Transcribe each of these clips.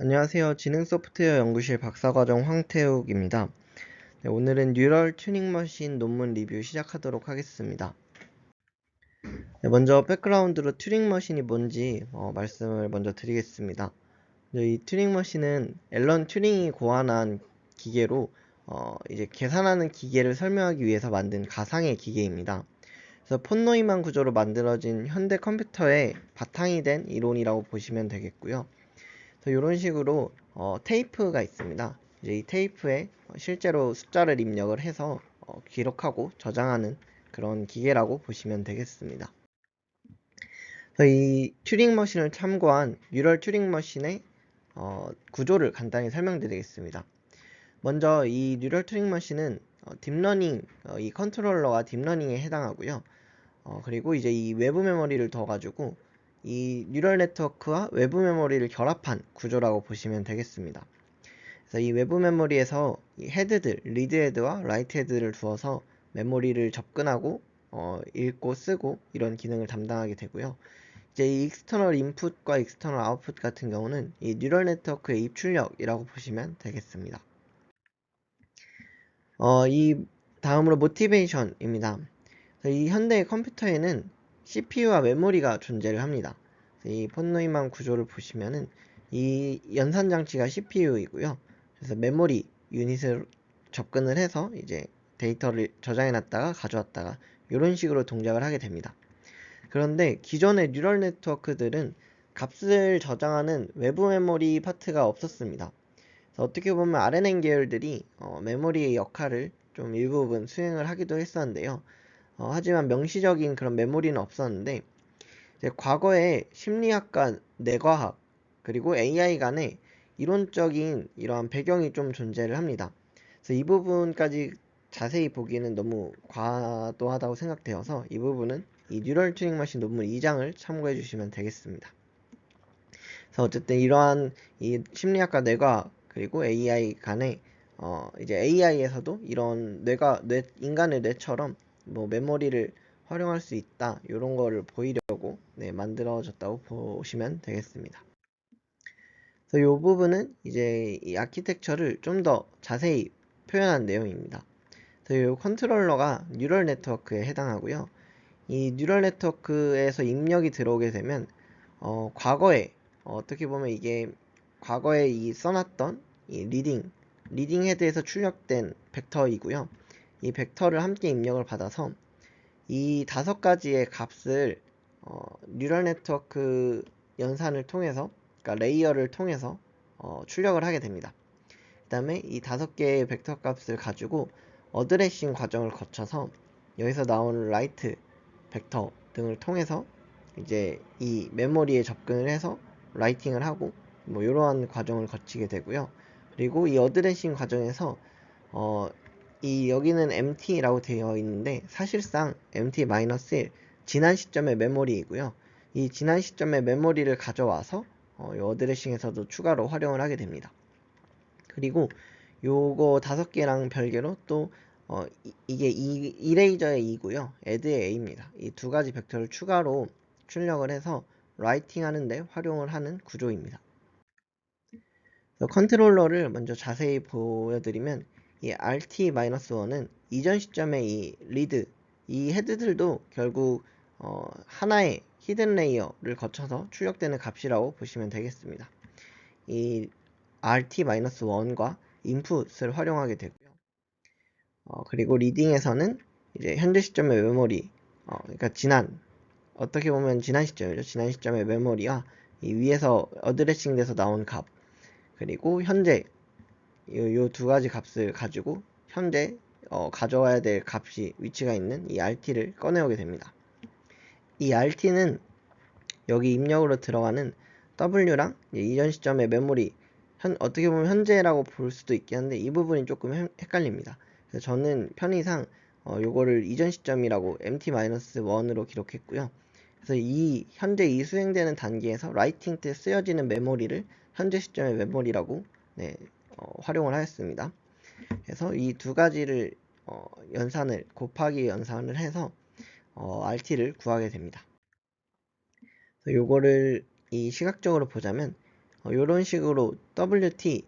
안녕하세요. 지능소프트웨어 연구실 박사과정 황태욱입니다. 네, 오늘은 뉴럴 튜닝머신 논문 리뷰 시작하도록 하겠습니다. 네, 먼저 백그라운드로 튜링머신이 뭔지 말씀을 먼저 드리겠습니다. 이 튜링머신은 앨런 튜링이 고안한 기계로 이제 계산하는 기계를 설명하기 위해서 만든 가상의 기계입니다. 그래서 폰 노이만 구조로 만들어진 현대 컴퓨터의 바탕이 된 이론이라고 보시면 되겠고요. 이런 식으로 테이프가 있습니다. 이제 이 테이프에 실제로 숫자를 입력을 해서 기록하고 저장하는 그런 기계라고 보시면 되겠습니다. 이 튜링 머신을 참고한 뉴럴 튜링 머신의 구조를 간단히 설명드리겠습니다. 먼저 이 뉴럴 튜링 머신은 딥러닝, 이 컨트롤러와 딥러닝에 해당하고요. 그리고 이제 이 외부 메모리를 둬가지고 이 뉴럴 네트워크와 외부 메모리를 결합한 구조라고 보시면 되겠습니다. 그래서 이 외부 메모리에서 이 헤드들, 리드 헤드와 라이트 헤드를 두어서 메모리를 접근하고 읽고 쓰고 이런 기능을 담당하게 되고요. 이제 이 익스터널 인풋과 익스터널 아웃풋 같은 경우는 이 뉴럴 네트워크의 입출력이라고 보시면 되겠습니다. 이 다음으로 모티베이션입니다. 이 현대의 컴퓨터에는 CPU와 메모리가 존재를 합니다. 이 폰노이만 구조를 보시면은 이 연산 장치가 CPU이고요. 그래서 메모리 유닛을 접근을 해서 이제 데이터를 저장해 놨다가 가져왔다가 이런 식으로 동작을 하게 됩니다. 그런데 기존의 뉴럴 네트워크들은 값을 저장하는 외부 메모리 파트가 없었습니다. 그래서 어떻게 보면 RNN 계열들이 메모리의 역할을 좀 일부분 수행을 하기도 했었는데요. 하지만 명시적인 그런 메모리는 없었는데 이제 과거에 심리학과 뇌과학 그리고 AI 간에 이론적인 이러한 배경이 좀 존재를 합니다. 그래서 이 부분까지 자세히 보기에는 너무 과도하다고 생각되어서 이 부분은 이 뉴럴 튜닝 머신 논문 2장을 참고해 주시면 되겠습니다. 그래서 어쨌든 이러한 이 심리학과 뇌과학 그리고 AI 간에 이제 AI에서도 이런 인간의 뇌처럼 뭐 메모리를 활용할 수 있다 이런 거를 보이려고 만들어졌다고 보시면 되겠습니다. 그래서 이 부분은 이제 이 아키텍처를 좀 더 자세히 표현한 내용입니다. 그래서 이 컨트롤러가 뉴럴 네트워크에 해당하고요. 이 뉴럴 네트워크에서 입력이 들어오게 되면 과거에 어떻게 보면 이게 과거에 이 써놨던 이 리딩 헤드에서 출력된 벡터이고요. 이 벡터를 함께 입력을 받아서 이 5가지의 값을 뉴럴 네트워크 연산을 통해서 그러니까 레이어를 통해서 출력을 하게 됩니다. 그 다음에 이 5개의 벡터 값을 가지고 어드레싱 과정을 거쳐서 여기서 나오는 라이트 벡터 등을 통해서 이제 이 메모리에 접근을 해서 라이팅을 하고 뭐 이러한 과정을 거치게 되고요. 그리고 이 어드레싱 과정에서 이 여기는 MT라고 되어 있는데 사실상 MT-1 지난 시점의 메모리이고요. 이 지난 시점의 메모리를 가져와서 이 어드레싱에서도 추가로 활용을 하게 됩니다. 그리고 요거 5개랑 별개로 또 이게 이레이저의 E고요. add의 A입니다. 이 2가지 벡터를 추가로 출력을 해서 라이팅 하는데 활용을 하는 구조입니다. 컨트롤러를 먼저 자세히 보여드리면 이 RT-1은 이전 시점의 이 리드, 이 헤드들도 결국 하나의 히든 레이어를 거쳐서 출력되는 값이라고 보시면 되겠습니다. 이 RT-1과 인풋을 활용하게 되고요. 그리고 리딩에서는 이제 현재 시점의 메모리, 그러니까 어떻게 보면 지난 시점이죠. 지난 시점의 메모리와 이 위에서 어드레싱 돼서 나온 값, 그리고 현재 요 2가지 값을 가지고 현재 가져와야 될 값이 위치가 있는 이 RT를 꺼내오게 됩니다. 이 RT는 여기 입력으로 들어가는 W랑 이전 시점의 메모리 어떻게 보면 현재라고 볼 수도 있긴 한데 이 부분이 조금 헷갈립니다. 그래서 저는 편의상 요거를 이전 시점이라고 MT-1으로 기록했고요. 그래서 현재 이 수행되는 단계에서 라이팅 때 쓰여지는 메모리를 현재 시점의 메모리라고 활용을 하였습니다. 그래서 이 2가지를 곱하기 연산을 해서 RT를 구하게 됩니다. 요거를 이 시각적으로 보자면 이런 식으로 WT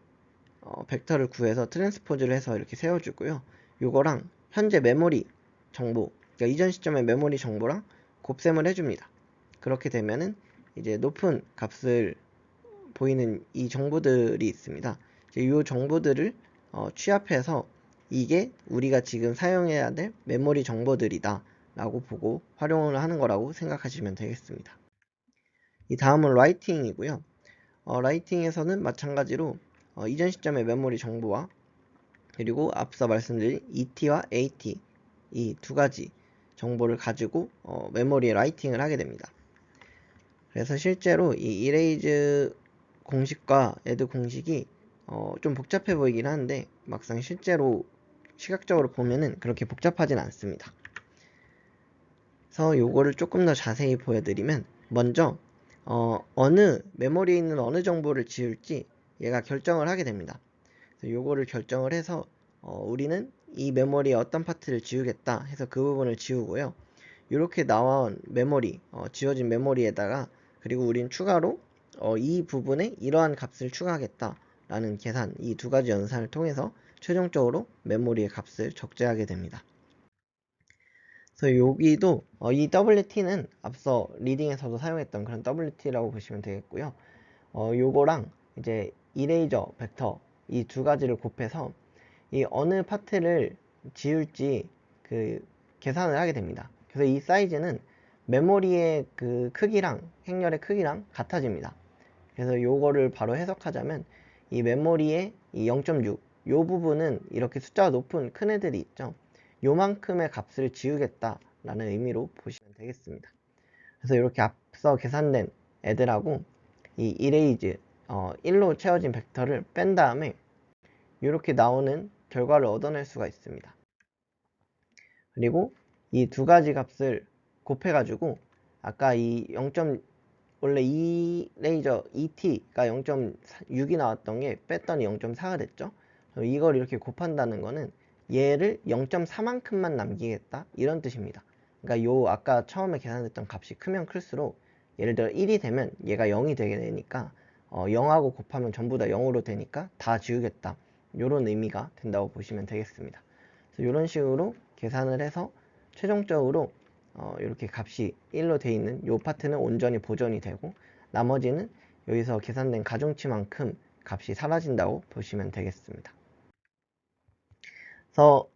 벡터를 구해서 트랜스포즈를 해서 이렇게 세워주고요. 요거랑 현재 메모리 정보, 그러니까 이전 시점의 메모리 정보랑 곱셈을 해줍니다. 그렇게 되면은 이제 높은 값을 보이는 이 정보들이 있습니다. 이 정보들을 취합해서 이게 우리가 지금 사용해야 될 메모리 정보들이다 라고 보고 활용을 하는 거라고 생각하시면 되겠습니다. 이 다음은 라이팅이고요. 라이팅에서는 마찬가지로 이전 시점의 메모리 정보와 그리고 앞서 말씀드린 ET와 AT 이 두 가지 정보를 가지고 메모리에 라이팅을 하게 됩니다. 그래서 실제로 이 이레이즈 공식과 애드 공식이 좀 복잡해 보이긴 하는데 막상 실제로 시각적으로 보면은 그렇게 복잡하진 않습니다. 그래서 요거를 조금 더 자세히 보여드리면 먼저 어느 메모리에 있는 어느 정보를 지울지 얘가 결정을 하게 됩니다. 그래서 요거를 결정을 해서 우리는 이 메모리의 어떤 파트를 지우겠다 해서 그 부분을 지우고요. 이렇게 나온 메모리, 지워진 메모리에다가 그리고 우린 추가로 이 부분에 이러한 값을 추가하겠다 라는 계산, 이 두 가지 연산을 통해서 최종적으로 메모리의 값을 적재하게 됩니다. 그래서 여기도 이 WT는 앞서 리딩에서도 사용했던 그런 WT라고 보시면 되겠고요. 요거랑 이제 이레이저 벡터 이 두 가지를 곱해서 이 어느 파트를 지울지 그 계산을 하게 됩니다. 그래서 이 사이즈는 메모리의 그 크기랑 행렬의 크기랑 같아집니다. 그래서 요거를 바로 해석하자면 이 메모리의 이 0.6 요 부분은 이렇게 숫자가 높은 큰 애들이 있죠. 요만큼의 값을 지우겠다라는 의미로 보시면 되겠습니다. 그래서 이렇게 앞서 계산된 애들하고 이 이레이즈 1로 채워진 벡터를 뺀 다음에 이렇게 나오는 결과를 얻어낼 수가 있습니다. 그리고 이 두 가지 값을 곱해가지고 아까 이 0. 원래 이 레이저 ET가 0.6이 나왔던 게 뺐더니 0.4가 됐죠. 이걸 이렇게 곱한다는 거는 얘를 0.4만큼만 남기겠다 이런 뜻입니다. 그러니까 요 아까 처음에 계산했던 값이 크면 클수록 예를 들어 1이 되면 얘가 0이 되게 되니까 0하고 곱하면 전부 다 0으로 되니까 다 지우겠다 이런 의미가 된다고 보시면 되겠습니다. 그래서 이런 식으로 계산을 해서 최종적으로 이렇게 값이 1로 되어 있는 이 파트는 온전히 보존이 되고 나머지는 여기서 계산된 가중치만큼 값이 사라진다고 보시면 되겠습니다. 그래서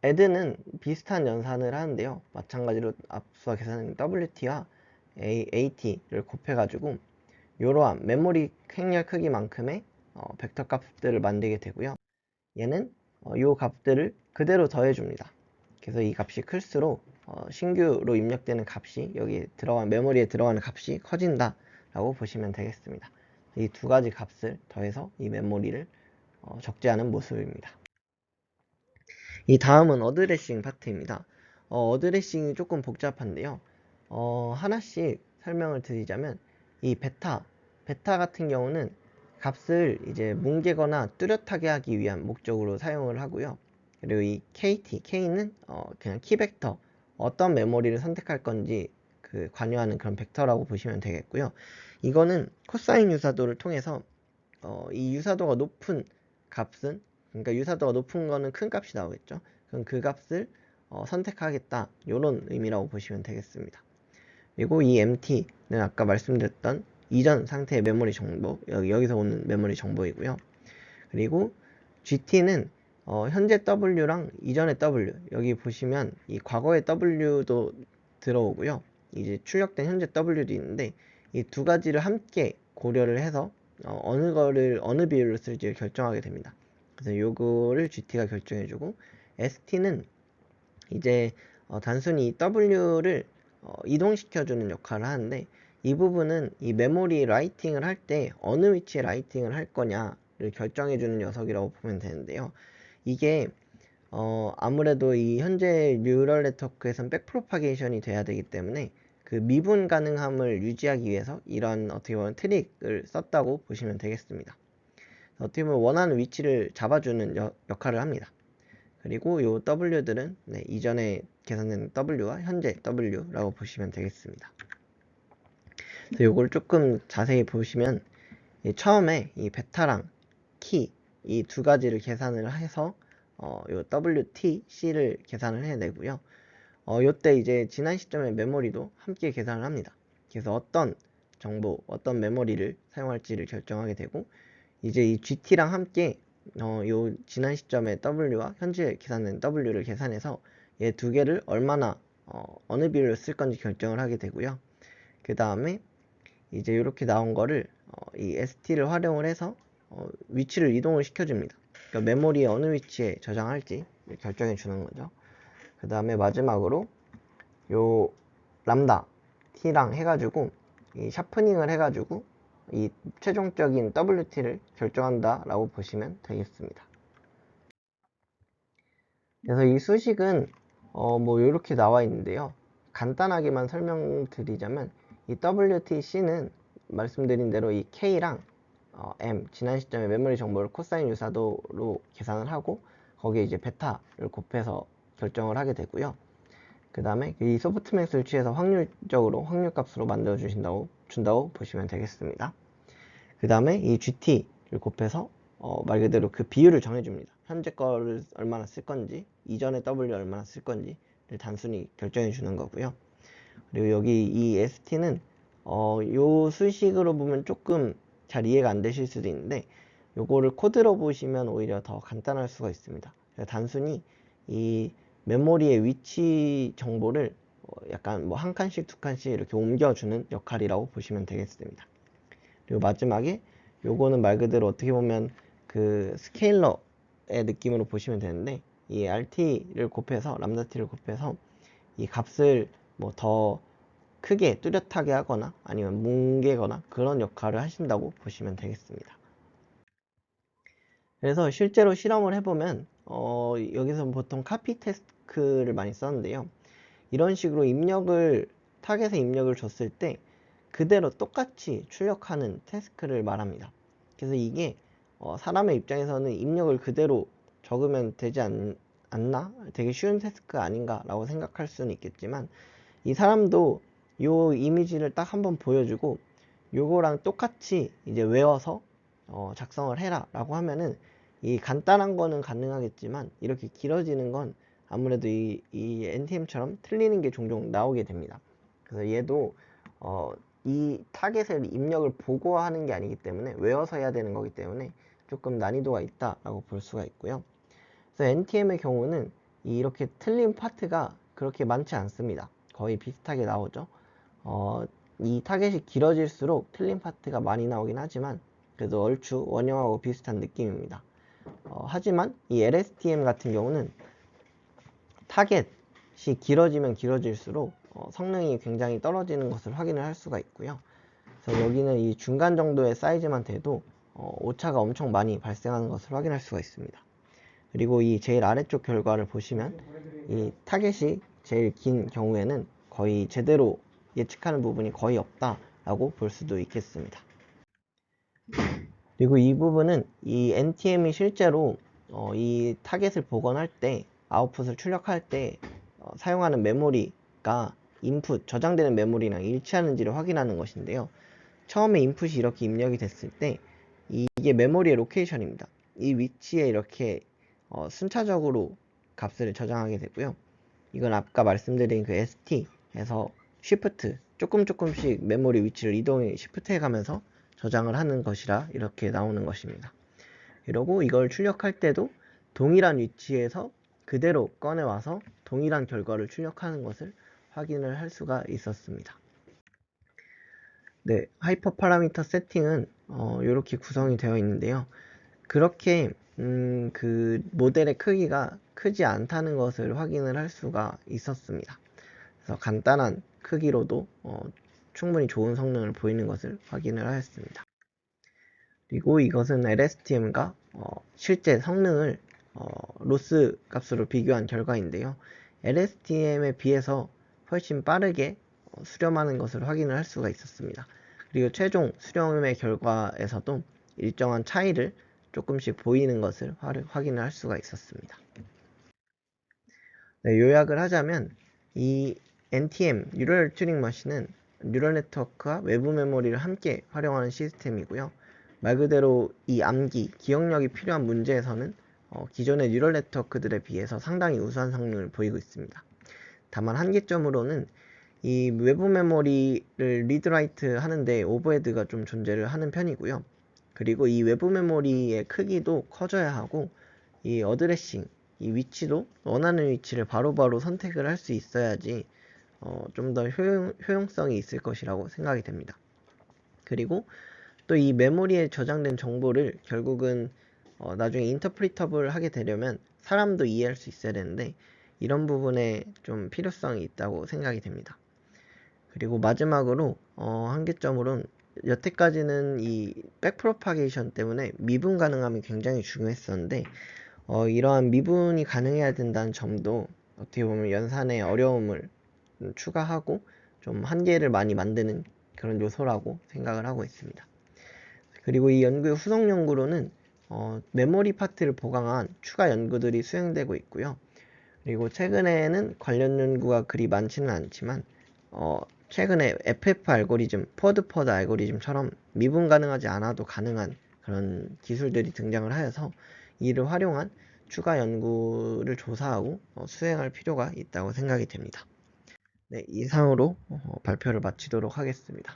add는 비슷한 연산을 하는데요. 마찬가지로 앞서 계산한 WT와 AT를 곱해가지고 이러한 메모리 행렬 크기만큼의 벡터 값들을 만들게 되고요. 얘는 이 값들을 그대로 더해줍니다. 그래서 이 값이 클수록 신규로 입력되는 값이 여기 들어간 메모리에 들어가는 값이 커진다 라고 보시면 되겠습니다. 이 두 가지 값을 더해서 이 메모리를 적재하는 모습입니다. 이 다음은 어드레싱 파트입니다. 어드레싱이 조금 복잡한데요. 하나씩 설명을 드리자면 이 베타 같은 경우는 값을 이제 뭉개거나 뚜렷하게 하기 위한 목적으로 사용을 하고요. 그리고 이 K는 그냥 키 벡터 어떤 메모리를 선택할 건지 그 관여하는 그런 벡터라고 보시면 되겠고요. 이거는 코사인 유사도를 통해서 이 유사도가 높은 값은 그러니까 유사도가 높은 거는 큰 값이 나오겠죠. 그럼 그 값을 선택하겠다 이런 의미라고 보시면 되겠습니다. 그리고 이 MT는 아까 말씀드렸던 이전 상태의 메모리 정보 여기서 오는 메모리 정보이고요. 그리고 GT는 현재 W랑 이전의 W 여기 보시면 이 과거의 W도 들어오고요. 이제 출력된 현재 W도 있는데 이 두 가지를 함께 고려를 해서 어느 비율로 쓸지를 결정하게 됩니다. 그래서 요거를 GT가 결정해주고 ST는 이제 단순히 이 W를 이동시켜주는 역할을 하는데 이 부분은 이 메모리 라이팅을 할 때 어느 위치에 라이팅을 할 거냐를 결정해주는 녀석이라고 보면 되는데요. 이게 아무래도 이 현재 뉴럴 네트워크에선 백프로파게이션이 돼야 되기 때문에 그 미분 가능함을 유지하기 위해서 이런 어떻게 보면 트릭을 썼다고 보시면 되겠습니다. 어떻게 보면 원하는 위치를 잡아주는 역할을 합니다. 그리고 이 W들은 이전에 계산된 W와 현재 W라고 보시면 되겠습니다. 그래서 이걸 조금 자세히 보시면 처음에 이 베타랑 키 이 두 가지를 계산을 해서 요 WTC를 계산을 해내고요. 요때 이제 지난 시점의 메모리도 함께 계산을 합니다. 그래서 어떤 정보, 어떤 메모리를 사용할지를 결정하게 되고, 이제 이 GT랑 함께 요 지난 시점의 W와 현재 계산된 W를 계산해서 얘 두 개를 얼마나 어느 비율로 쓸 건지 결정을 하게 되고요. 그 다음에 이제 이렇게 나온 거를 이 ST를 활용을 해서 위치를 이동을 시켜줍니다. 그러니까 메모리에 어느 위치에 저장할지 결정해 주는 거죠. 그 다음에 마지막으로 요 람다 t랑 해가지고 이 샤프닝을 해가지고 이 최종적인 WT를 결정한다 라고 보시면 되겠습니다. 그래서 이 수식은 뭐 이렇게 나와 있는데요. 간단하게만 설명드리자면 이 WTC는 말씀드린 대로 이 K랑 M 지난 시점의 메모리 정보를 코사인 유사도로 계산을 하고 거기에 이제 베타를 곱해서 결정을 하게 되고요. 그 다음에 이 소프트맥스를 취해서 확률적으로 확률값으로 만들어 준다고 보시면 되겠습니다. 그 다음에 이 GT를 곱해서 말 그대로 그 비율을 정해줍니다. 현재 거를 얼마나 쓸 건지, 이전의 W 얼마나 쓸 건지를 단순히 결정해 주는 거고요. 그리고 여기 이 ST는 요 수식으로 보면 조금 잘 이해가 안 되실 수도 있는데, 요거를 코드로 보시면 오히려 더 간단할 수가 있습니다. 단순히 이 메모리의 위치 정보를 약간 뭐 한 칸씩 두 칸씩 이렇게 옮겨주는 역할이라고 보시면 되겠습니다. 그리고 마지막에 요거는 말 그대로 어떻게 보면 그 스케일러의 느낌으로 보시면 되는데, 이 RT를 곱해서 람다 t를 곱해서 이 값을 뭐 더 크게 뚜렷하게 하거나 아니면 뭉개거나 그런 역할을 하신다고 보시면 되겠습니다. 그래서 실제로 실험을 해보면 여기서 보통 카피 태스크를 많이 썼는데요. 이런 식으로 타겟에 입력을 줬을 때 그대로 똑같이 출력하는 태스크를 말합니다. 그래서 이게 사람의 입장에서는 입력을 그대로 적으면 되지 않나? 되게 쉬운 태스크 아닌가? 라고 생각할 수는 있겠지만, 이 사람도 요 이미지를 딱 한번 보여주고 요거랑 똑같이 이제 외워서 작성을 해라 라고 하면은 이 간단한 거는 가능하겠지만 이렇게 길어지는 건 아무래도 이 NTM처럼 틀리는 게 종종 나오게 됩니다. 그래서 얘도 이 타겟을 입력을 보고 하는 게 아니기 때문에 외워서 해야 되는 거기 때문에 조금 난이도가 있다라고 볼 수가 있고요. 그래서 NTM의 경우는 이렇게 틀린 파트가 그렇게 많지 않습니다. 거의 비슷하게 나오죠. 이 타겟이 길어질수록 틀린 파트가 많이 나오긴 하지만 그래도 얼추 원형하고 비슷한 느낌입니다. 하지만 이 LSTM 같은 경우는 타겟이 길어지면 길어질수록 성능이 굉장히 떨어지는 것을 확인을 할 수가 있고요. 그래서 여기는 이 중간 정도의 사이즈만 돼도 오차가 엄청 많이 발생하는 것을 확인할 수가 있습니다. 그리고 이 제일 아래쪽 결과를 보시면 이 타겟이 제일 긴 경우에는 거의 제대로 예측하는 부분이 거의 없다라고 볼 수도 있겠습니다. 그리고 이 부분은 이 NTM이 실제로 이 타겟을 복원할 때 아웃풋을 출력할 때 사용하는 메모리가 인풋 저장되는 메모리랑 일치하는지를 확인하는 것인데요. 처음에 인풋이 이렇게 입력이 됐을 때 이게 메모리의 로케이션입니다. 이 위치에 이렇게 순차적으로 값을 저장하게 되고요. 이건 아까 말씀드린 그 ST에서 쉬프트 조금씩 메모리 위치를 이동해 쉬프트 해가면서 저장을 하는 것이라 이렇게 나오는 것입니다. 이러고 이걸 출력할 때도 동일한 위치에서 그대로 꺼내와서 동일한 결과를 출력하는 것을 확인을 할 수가 있었습니다. 네, 하이퍼 파라미터 세팅은 이렇게 구성이 되어 있는데요. 그렇게 그 모델의 크기가 크지 않다는 것을 확인을 할 수가 있었습니다. 그래서 간단한 크기로도 충분히 좋은 성능을 보이는 것을 확인을 하였습니다. 그리고 이것은 LSTM과 실제 성능을 로스 값으로 비교한 결과인데요. LSTM에 비해서 훨씬 빠르게 수렴하는 것을 확인을 할 수가 있었습니다. 그리고 최종 수렴의 결과에서도 일정한 차이를 조금씩 보이는 것을 확인을 할 수가 있었습니다. 네, 요약을 하자면 이 NTM 뉴럴 튜닝 머신은 뉴럴 네트워크와 외부 메모리를 함께 활용하는 시스템이고요. 말 그대로 이 암기, 기억력이 필요한 문제에서는 기존의 뉴럴 네트워크들에 비해서 상당히 우수한 성능을 보이고 있습니다. 다만 한계점으로는 이 외부 메모리를 리드라이트 하는데 오버헤드가 좀 존재를 하는 편이고요. 그리고 이 외부 메모리의 크기도 커져야 하고 이 어드레싱, 이 위치도 원하는 위치를 바로바로 선택을 할 수 있어야지 좀 더 효용성이 있을 것이라고 생각이 됩니다. 그리고 또 이 메모리에 저장된 정보를 결국은 나중에 인터프리터블 하게 되려면 사람도 이해할 수 있어야 되는데 이런 부분에 좀 필요성이 있다고 생각이 됩니다. 그리고 마지막으로 한계점으로는 여태까지는 이 백프로파게이션 때문에 미분 가능함이 굉장히 중요했었는데 이러한 미분이 가능해야 된다는 점도 어떻게 보면 연산의 어려움을 추가하고 좀 한계를 많이 만드는 그런 요소라고 생각을 하고 있습니다. 그리고 이 연구의 후속 연구로는 메모리 파트를 보강한 추가 연구들이 수행되고 있고요. 그리고 최근에는 관련 연구가 그리 많지는 않지만 최근에 FF 알고리즘, 포워드 알고리즘처럼 미분 가능하지 않아도 가능한 그런 기술들이 등장을 하여서 이를 활용한 추가 연구를 조사하고 수행할 필요가 있다고 생각이 됩니다. 네, 이상으로 발표를 마치도록 하겠습니다.